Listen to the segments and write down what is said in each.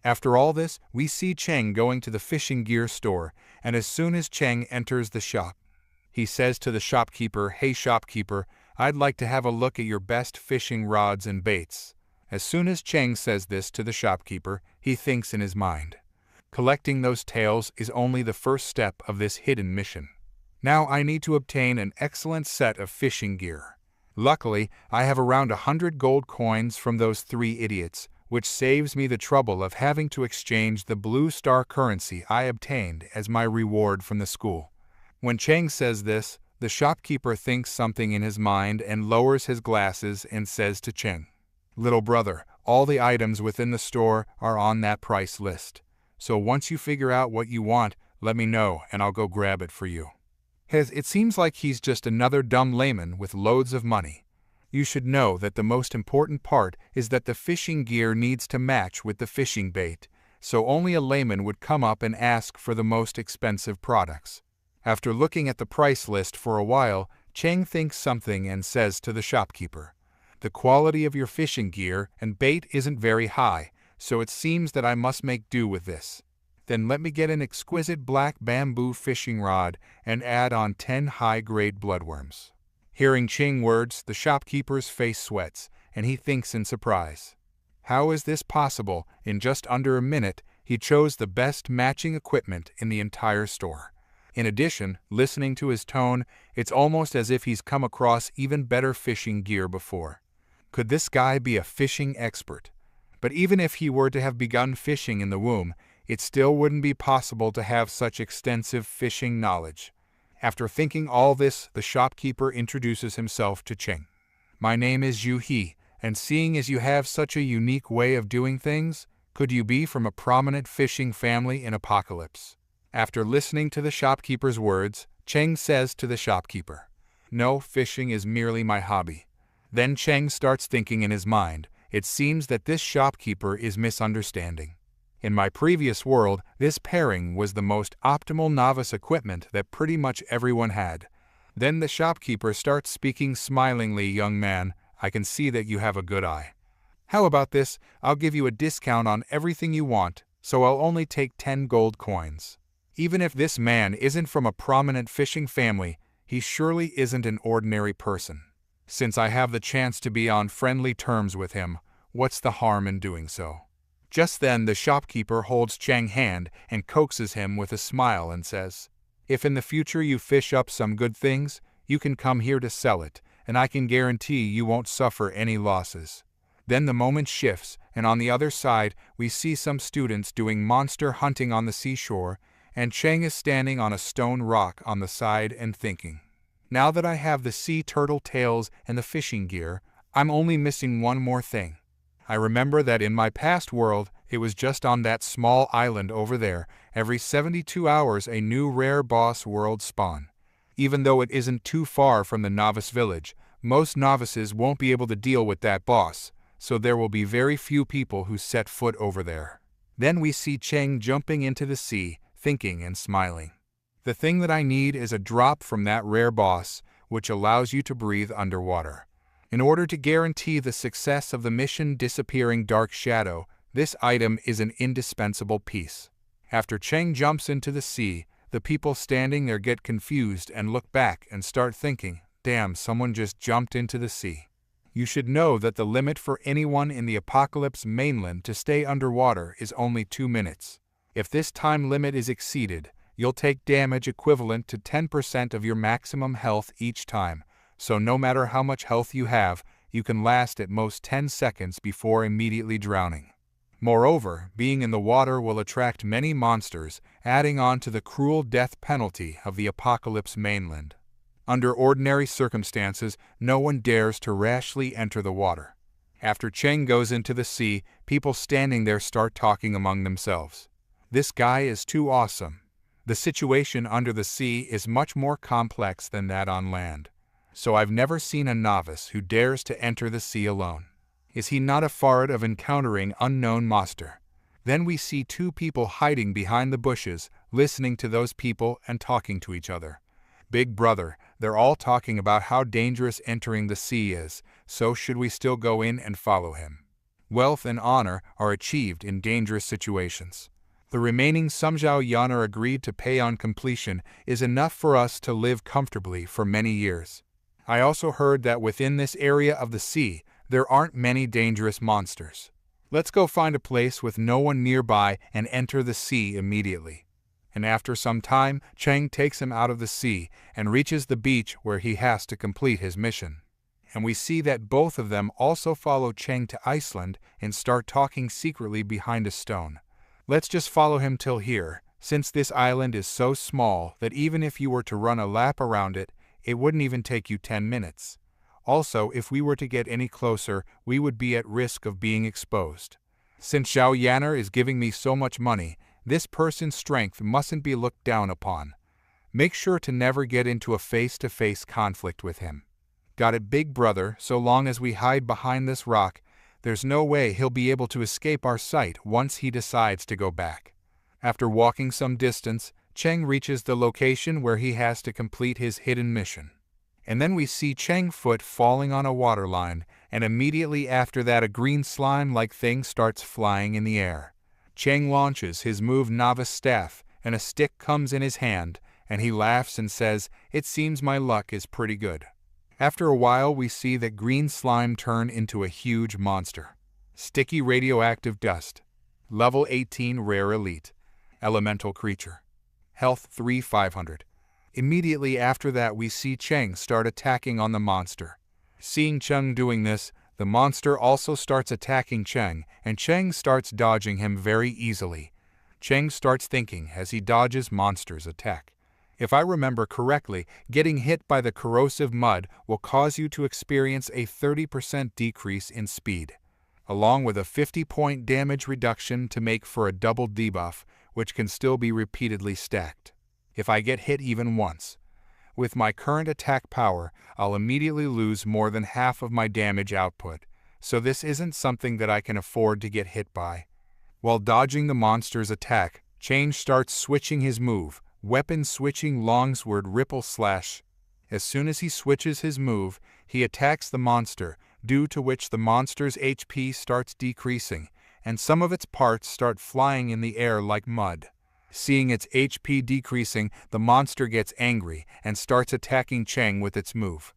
After all this, we see Cheng going to the fishing gear store, and as soon as Cheng enters the shop, he says to the shopkeeper, "Hey shopkeeper, I'd like to have a look at your best fishing rods and baits." As soon as Cheng says this to the shopkeeper, he thinks in his mind, collecting those tails is only the first step of this hidden mission. Now I need to obtain an excellent set of fishing gear. Luckily, I have around 100 gold coins from those 3 idiots, which saves me the trouble of having to exchange the blue star currency I obtained as my reward from the school. When Cheng says this, the shopkeeper thinks something in his mind and lowers his glasses and says to Cheng, "Little brother, all the items within the store are on that price list. So once you figure out what you want, let me know and I'll go grab it for you." It seems like he's just another dumb layman with loads of money. You should know that the most important part is that the fishing gear needs to match with the fishing bait, so only a layman would come up and ask for the most expensive products. After looking at the price list for a while, Cheng thinks something and says to the shopkeeper, "The quality of your fishing gear and bait isn't very high, so it seems that I must make do with this. Then let me get an exquisite black bamboo fishing rod and add on 10 high-grade bloodworms." Hearing Cheng's words, the shopkeeper's face sweats, and he thinks in surprise, how is this possible? In just under a minute, he chose the best matching equipment in the entire store. In addition, listening to his tone, it's almost as if he's come across even better fishing gear before. Could this guy be a fishing expert? But even if he were to have begun fishing in the womb, it still wouldn't be possible to have such extensive fishing knowledge. After thinking all this, the shopkeeper introduces himself to Cheng. "My name is Yu He, and seeing as you have such a unique way of doing things, could you be from a prominent fishing family in Apocalypse?" After listening to the shopkeeper's words, Cheng says to the shopkeeper, "No, fishing is merely my hobby." Then Cheng starts thinking in his mind, it seems that this shopkeeper is misunderstanding. In my previous world, this pairing was the most optimal novice equipment that pretty much everyone had. Then the shopkeeper starts speaking smilingly, "Young man, I can see that you have a good eye. How about this? I'll give you a discount on everything you want, so I'll only take 10 gold coins." Even if this man isn't from a prominent fishing family, he surely isn't an ordinary person. Since I have the chance to be on friendly terms with him, what's the harm in doing so? Just then the shopkeeper holds Cheng's hand and coaxes him with a smile and says, "If in the future you fish up some good things, you can come here to sell it, and I can guarantee you won't suffer any losses." Then the moment shifts, and on the other side we see some students doing monster hunting on the seashore, and Cheng is standing on a stone rock on the side and thinking, "Now that I have the sea turtle tails and the fishing gear, I'm only missing one more thing. I remember that in my past world, it was just on that small island over there, every 72 hours a new rare boss world spawn. Even though it isn't too far from the novice village, most novices won't be able to deal with that boss, so there will be very few people who set foot over there." Then we see Cheng jumping into the sea, thinking and smiling. "The thing that I need is a drop from that rare boss, which allows you to breathe underwater. In order to guarantee the success of the mission Disappearing Dark Shadow, this item is an indispensable piece." After Cheng jumps into the sea, the people standing there get confused and look back and start thinking, "Damn, someone just jumped into the sea." You should know that the limit for anyone in the Apocalypse mainland to stay underwater is only 2 minutes. If this time limit is exceeded, you'll take damage equivalent to 10% of your maximum health each time. So no matter how much health you have, you can last at most 10 seconds before immediately drowning. Moreover, being in the water will attract many monsters, adding on to the cruel death penalty of the Apocalypse mainland. Under ordinary circumstances, no one dares to rashly enter the water. After Cheng goes into the sea, people standing there start talking among themselves. "This guy is too awesome." The situation under the sea is much more complex than that on land. So I've never seen a novice who dares to enter the sea alone. Is he not afraid of encountering unknown monster? Then we see 2 people hiding behind the bushes, listening to those people and talking to each other. "Big brother, they're all talking about how dangerous entering the sea is, so should we still go in and follow him?" wealth and honor are achieved in dangerous situations. The remaining Sumjiao Yanar agreed to pay on completion is enough for us to live comfortably for many years. I also heard that within this area of the sea, there aren't many dangerous monsters. Let's go find a place with no one nearby and enter the sea immediately. And after some time, Cheng takes him out of the sea and reaches the beach where he has to complete his mission. And we see that both of them also follow Cheng to Iceland and start talking secretly behind a stone. Let's just follow him till here, since this island is so small that even if you were to run a lap around it, it wouldn't even take you 10 minutes. Also, if we were to get any closer, we would be at risk of being exposed. Since Zhao Yanar is giving me so much money, this person's strength mustn't be looked down upon. Make sure to never get into a face-to-face conflict with him. Got it, big brother, so long as we hide behind this rock, there's no way he'll be able to escape our sight once he decides to go back. After walking some distance, Cheng reaches the location where he has to complete his hidden mission. And then we see Cheng's foot falling on a waterline, and immediately after that a green slime-like thing starts flying in the air. Cheng launches his move Novice Staff, and a stick comes in his hand, and he laughs and says, "It seems my luck is pretty good." After a while we see that green slime turn into a huge monster. Sticky radioactive dust. Level 18 Rare Elite. Elemental creature. Health 3500. Immediately after that we see Cheng start attacking on the monster. Seeing Cheng doing this, the monster also starts attacking Cheng, and Cheng starts dodging him very easily. Cheng starts thinking as he dodges monster's attack. If I remember correctly, getting hit by the corrosive mud will cause you to experience a 30% decrease in speed, along with a 50-point damage reduction to make for a double debuff, which can still be repeatedly stacked. If I get hit even once, with my current attack power, I'll immediately lose more than half of my damage output, so this isn't something that I can afford to get hit by. While dodging the monster's attack, Cheng starts switching his move, weapon switching longsword Ripple Slash. As soon as he switches his move, he attacks the monster, due to which the monster's HP starts decreasing, and some of its parts start flying in the air like mud. Seeing its HP decreasing, the monster gets angry and starts attacking Cheng with its move.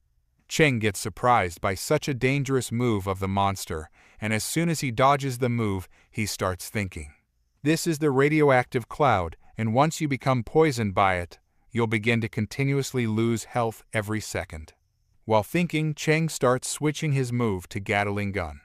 Cheng gets surprised by such a dangerous move of the monster, and as soon as he dodges the move, he starts thinking. This is the radioactive cloud, and once you become poisoned by it, you'll begin to continuously lose health every second. While thinking, Cheng starts switching his move to Gatling gun.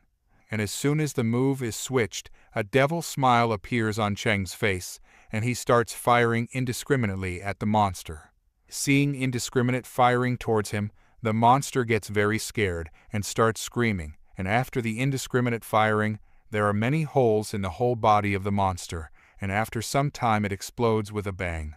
And as soon as the move is switched, a devil smile appears on Cheng's face, and he starts firing indiscriminately at the monster. Seeing indiscriminate firing towards him, the monster gets very scared and starts screaming, and after the indiscriminate firing, there are many holes in the whole body of the monster, and after some time it explodes with a bang.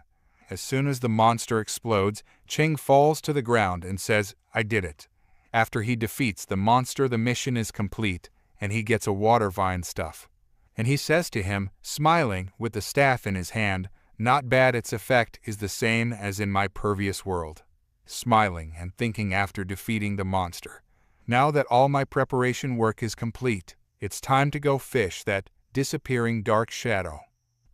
As soon as the monster explodes, Cheng falls to the ground and says, "I did it." After he defeats the monster, the mission is complete, and he gets a water vine stuff. And he says to him, smiling, with the staff in his hand, "Not bad, its effect is the same as in my previous world." Smiling and thinking after defeating the monster, "Now that all my preparation work is complete, it's time to go fish that disappearing dark shadow."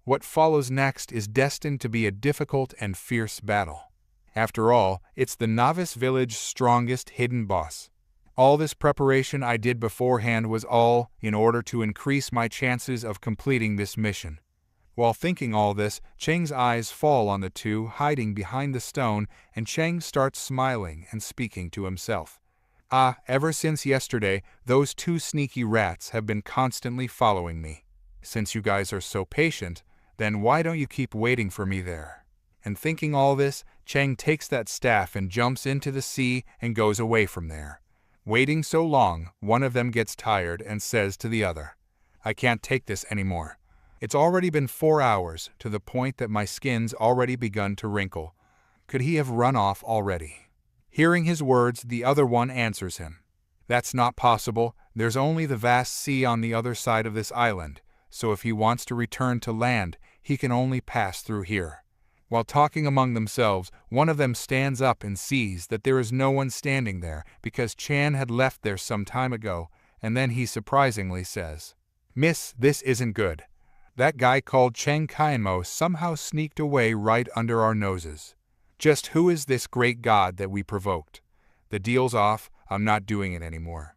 What follows next is destined to be a difficult and fierce battle. After all, it's the Novice Village's strongest hidden boss. All this preparation I did beforehand was all in order to increase my chances of completing this mission. While thinking all this, Cheng's eyes fall on the two hiding behind the stone, and Cheng starts smiling and speaking to himself. Ever since yesterday, those two sneaky rats have been constantly following me. Since you guys are so patient, then why don't you keep waiting for me there? And thinking all this, Cheng takes that staff and jumps into the sea and goes away from there. Waiting so long, one of them gets tired and says to the other, "I can't take this anymore. It's already been 4 hours, to the point that my skin's already begun to wrinkle. Could he have run off already?" Hearing his words, the other one answers him, "That's not possible. There's only the vast sea on the other side of this island, so if he wants to return to land, he can only pass through here." While talking among themselves, one of them stands up and sees that there is no one standing there because Chan had left there some time ago, and then he surprisingly says, "Miss, this isn't good. That guy called Cheng Qianmo somehow sneaked away right under our noses. Just who is this great god that we provoked? The deal's off, I'm not doing it anymore."